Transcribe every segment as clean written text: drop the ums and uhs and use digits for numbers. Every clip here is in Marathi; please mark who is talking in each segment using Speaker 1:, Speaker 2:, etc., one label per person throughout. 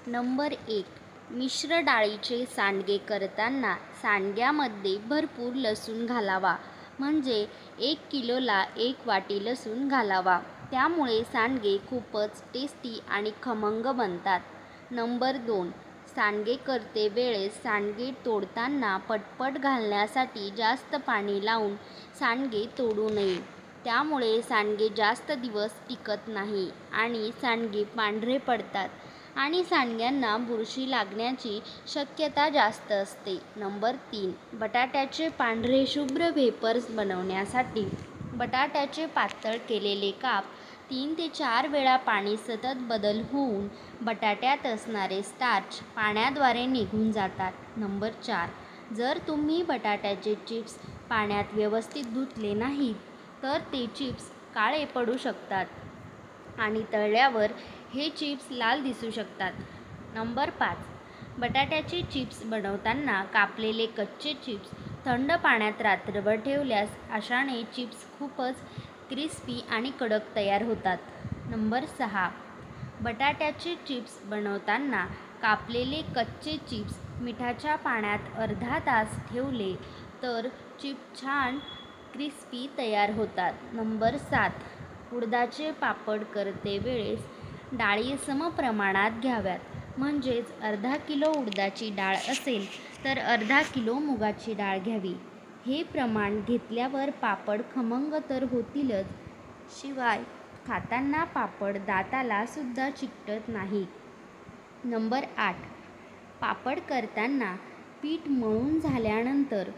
Speaker 1: नंबर 1. मिश्र डाळीचे सांडगे करताना सांडग्यामध्ये भरपूर लसूण घालावा. म्हणजे 1 किलोला 1 वाटी लसूण घालावा. त्यामुळे सांडगे खूपच टेस्टी आणि खमंग बनतात. नंबर 2. सांडगे करते वेळेस सांडगे तोडताना पटपट घालण्यासाठी जास्त पाणी लावून सांडगे तोडू नये. त्यामुळे सांडगे जास्त दिवस टिकत नाही आणि सांडगे पांढरे पडतात आणि सांडग्यांना बुरशी लागण्याची शक्यता जास्त असते. नंबर 3. बटाट्याचे पांढरे शुभ्र वेफर्स बनवण्यासाठी बटाट्याचे पातळ केलेले काप 3 ते 4 वेळा पाणी सतत बदल होऊन बटाट्यात असणारे स्टार्च पाण्याद्वारे निघून जातात. नंबर 4. जर तुम्ही बटाट्याचे चिप्स पाण्यात व्यवस्थित धुतले नाहीत तर ते चिप्स काळे पडू शकतात आणि तळल्यावर हे चिप्स लाल दिसू शकतात. नंबर 5. बटाट्याचे चिप्स बनवताना कापलेले कच्चे चिप्स थंड पाण्यात रात्रभर ठेवल्यास अशाने चिप्स खूपच क्रिस्पी आणि कडक तयार होतात. नंबर 6. बटाट्याचे चिप्स बनवताना कापलेले कच्चे चिप्स मिठाच्या पाण्यात अर्धा तास ठेवले तर चिप्स छान क्रिस्पी तयार होतात. नंबर 7. उडदाचे पापड करते वेळेस डाळी समप्रमाणात घ्याव्यात. म्हणजेच अर्धा किलो उडदाची डाळ असेल तर अर्धा किलो मुगाची डाळ घ्यावी. हे प्रमाण घेतल्यावर पापड खमंग तर होतीलच, शिवाय खाताना पापड दाताला सुद्धा चिकटत नाही. नंबर 8. पापड करताना पीठ मळून झाल्यानंतर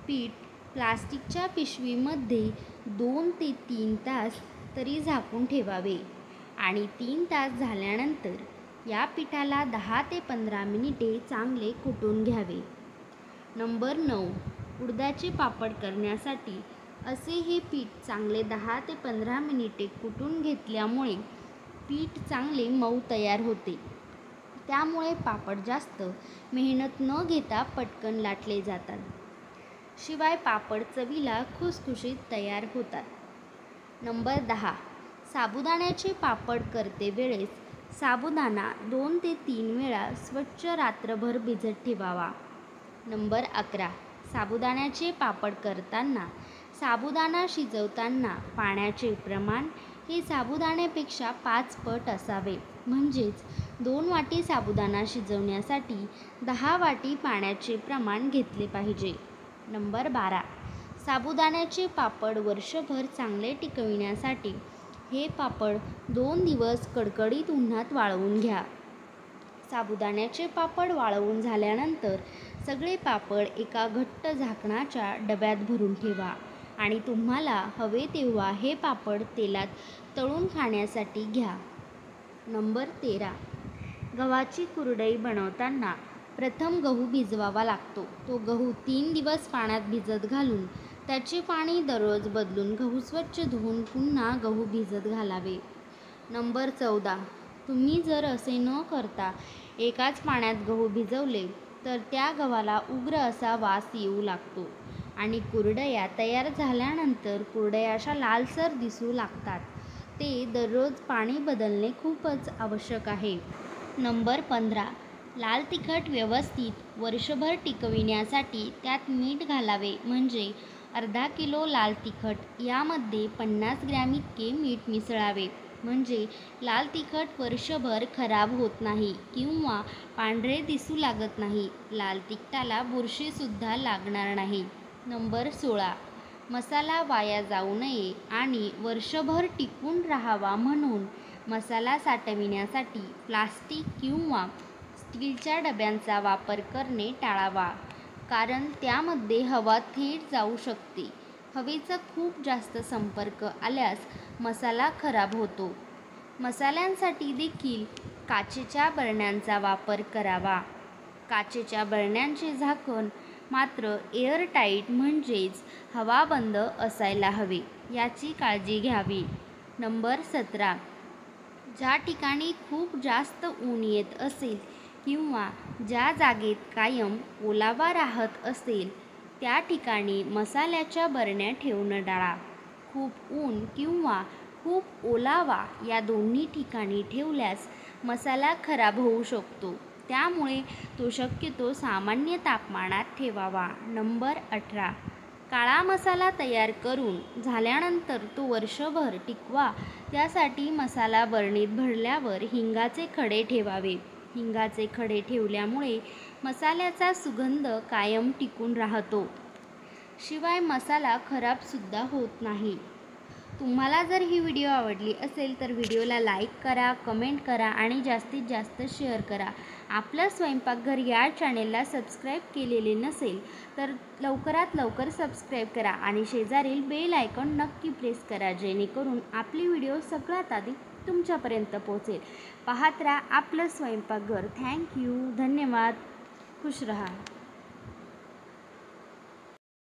Speaker 1: पीठ प्लास्टिकच्या पिशवीमध्ये 2 ते 3 तास तरी झाकून ठेवावे आणि 3 तास झाल्यानंतर या पिठाला 10 ते 15 मिनिटे चांगले कुटून घ्यावे. नंबर 9. उडदाचे पापड करण्यासाठी असे हे पीठ चांगले 10 ते 15 मिनिटे कुटून घेतल्यामुळे पीठ चांगले मऊ तयार होते. त्यामुळे पापड जास्त मेहनत न घेता पटकन लाटले जातात. शिवाय पापड चवीला खुसखुशीत तयार होतात. नंबर 10. साबुदाण्याचे पापड करते वेळेस साबुदाणा 2 ते 3 वेळा स्वच्छ रात्रभर भिजत ठेवावा. नंबर 11. साबुदाण्याचे पापड करताना साबुदाणा शिजवताना पाण्याचे प्रमाण हे साबुदाण्यापेक्षा 5 पट असावे. म्हणजेच 2 वाटी साबुदाणा शिजवण्यासाठी 10 वाटी पाण्याचे प्रमाण घेतले पाहिजे. नंबर 12. साबुदाण्याचे पापड वर्षभर चांगले टिकविण्यासाठी हे पापड 2 दिवस कडकडीत उन्हात वाळवून घ्या. साबुदाण्याचे पापड वाळवून झाल्यानंतर सगळे पापड एका घट्ट झाकणाच्या डब्यात भरून ठेवा आणि तुम्हाला हवे तेव्हा हे पापड तेलात तळून खाण्यासाठी घ्या. नंबर 13. गव्हाची कुरडई बनवताना प्रथम गहू भिजवावा लागतो. तो गहू 3 दिवस पाण्यात भिजत घालून त्याचे पाणी दररोज बदलून गहू स्वच्छ धुवून पुन्हा गहू भिजत घालावे. नंबर 14. तुम्ही जर असे न करता एकाच पाण्यात गहू भिजवले तर त्या गव्हाला उग्र असा वास येऊ लागतो आणि कुरडया तयार झाल्यानंतर कुरडया अशा लालसर दिसू लागतात. ते दररोज पाणी बदलणे खूपच आवश्यक आहे. नंबर 15. लाल तिखट व्यवस्थित वर्षभर टिकविण्यासाठी त्यात मीठ घालावे. म्हणजे अर्धा किलो लाल तिखट यामध्ये 50 ग्रॅम इतके मीठ मिसळावे. म्हणजे लाल तिखट वर्षभर खराब होत नाही किंवा पांढरे दिसू लागत नाही. लाल तिखटाला बुरशीसुद्धा लागणार नाही. नंबर 16. मसाला वाया जाऊ नये आणि वर्षभर टिकून राहावा म्हणून मसाला साठविण्यासाठी प्लास्टिक किंवा स्टीलच्या डब्यांचा वापर करणे टाळावा. कारण त्यामध्ये हवा थेट जाऊ शकते. हवेचा खूप जास्त संपर्क आल्यास मसाला खराब होतो. मसाल्यांसाठी देखील काचेच्या बरण्यांचा वापर करावा. काचेच्या बरण्यांचे झाकण मात्र एअरटाईट म्हणजेच हवाबंद असायला हवे, याची काळजी घ्यावी. नंबर 17. ज्या ठिकाणी खूप जास्त ऊन येत असेल किंवा ज्या जागेत कायम ओलावा राहत असेल त्या ठिकाणी मसाल्याच्या बरण्या ठेवणं टाळा. खूप ऊन किंवा खूप ओलावा या दोन्ही ठिकाणी ठेवल्यास मसाला खराब होऊ शकतो, त्यामुळे तो शक्यतो सामान्य तापमानात ठेवावा. नंबर 18. काळा मसाला तयार करून झाल्यानंतर तो वर्षभर टिकवा. त्यासाठी मसाला बरणीत भरल्यावर हिंगाचे खडे ठेवावे. हिंगाचे खडे ठेवल्यामुळे मसाल्याचा सुगंध कायम टिकून राहतो. शिवाय मसाला खराबसुद्धा होत नाही. तुम्हाला जर ही व्हिडिओ आवडली असेल तर व्हिडिओला लाईक करा, कमेंट करा आणि जास्तीत जास्त शेअर करा. आपलं स्वयंपाकघर या चॅनेलला सबस्क्राईब केलेले नसेल तर लवकरात लवकर सबस्क्राईब करा आणि शेजारील बेल आयकॉन नक्की प्रेस करा, जेणेकरून आपली व्हिडिओ सगळ्यात आधी तुमच्यापर्यंत पोहोचेल. पाहत राहा आपलं स्वयंपाकघर. थँक्यू. धन्यवाद. खुश रहा.